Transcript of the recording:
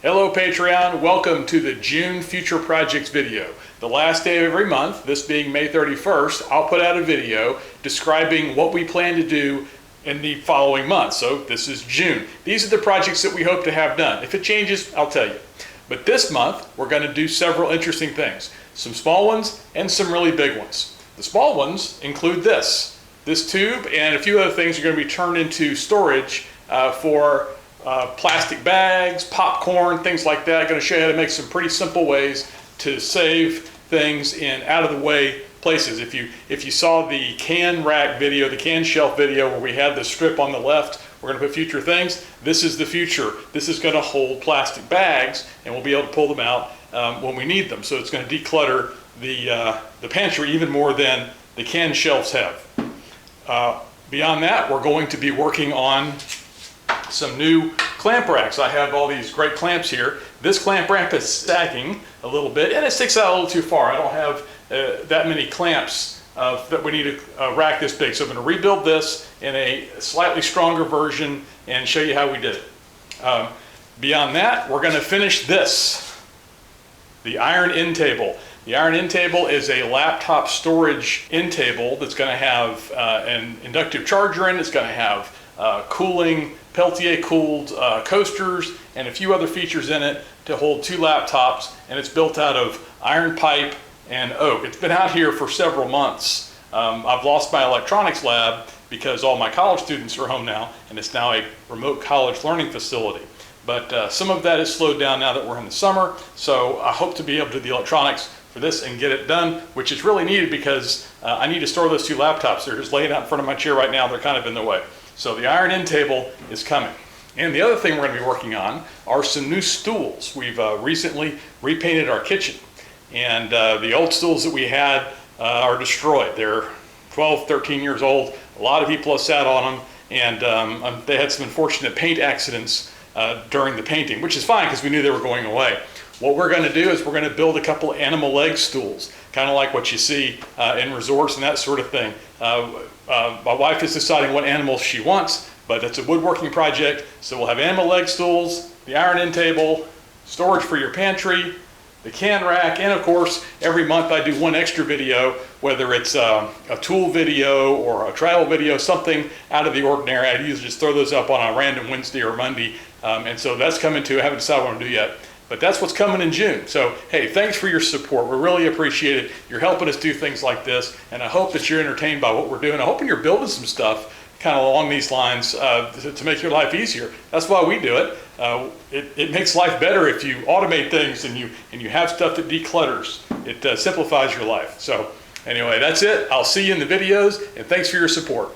Hello Patreon, welcome to the June Future Projects video. The last day of every month, this being May 31st, I'll put out a video describing what we plan to do in the following month. So this is June. These are the projects that we hope to have done. If it changes, I'll tell you. But this month, we're going to do several interesting things. Some small ones and some really big ones. The small ones include this tube, and a few other things are going to be turned into storage for plastic bags, popcorn, things like that. I'm going to show you how to make some pretty simple ways to save things in out-of-the-way places. If you saw the can rack video, the can shelf video where we had the strip on the left, we're going to put future things. This is the future. This is going to hold plastic bags, and we'll be able to pull them out when we need them. So it's going to declutter the pantry even more than the can shelves have. Beyond that, we're going to be working on some new clamp racks. I have all these great clamps here. This clamp rack is sagging a little bit and it sticks out a little too far. I don't have that many clamps that we need a rack this big. So I'm going to rebuild this in a slightly stronger version and show you how we did it. Beyond that, we're going to finish this, the iron end table. The iron end table is a laptop storage end table that's going to have an inductive charger in it. It's going to have cooling, Peltier cooled coasters, and a few other features in it to hold two laptops, and it's built out of iron pipe and oak. It's been out here for several months. I've lost my electronics lab because all my college students are home now, and it's now a remote college learning facility. But some of that is slowed down now that we're in the summer, so I hope to be able to do the electronics for this and get it done, which is really needed because I need to store those two laptops. They're just laying out in front of my chair right now. They're kind of in the way. So the iron end table is coming. And the other thing we're going to be working on are some new stools. We've recently repainted our kitchen, and the old stools that we had are destroyed. They're 12, 13 years old. A lot of people have sat on them, and they had some unfortunate paint accidents during the painting, which is fine because we knew they were going away. What we're going to do is we're going to build a couple animal leg stools, kind of like what you see in resorts and that sort of thing. My wife is deciding what animals she wants, but it's a woodworking project, so we'll have animal leg stools, the iron end table, storage for your pantry, the can rack, and of course, every month I do one extra video, whether it's a tool video or a travel video, something out of the ordinary. I usually just throw those up on a random Wednesday or Monday, and so that's coming too. I haven't decided what I'm going to do yet. But that's what's coming in June. So, hey, thanks for your support. We really appreciate it. You're helping us do things like this, and I hope that you're entertained by what we're doing. I'm hoping you're building some stuff kind of along these lines to make your life easier. That's why we do it. It makes life better if you automate things and you have stuff that declutters. It simplifies your life. So, anyway, that's it. I'll see you in the videos, and thanks for your support.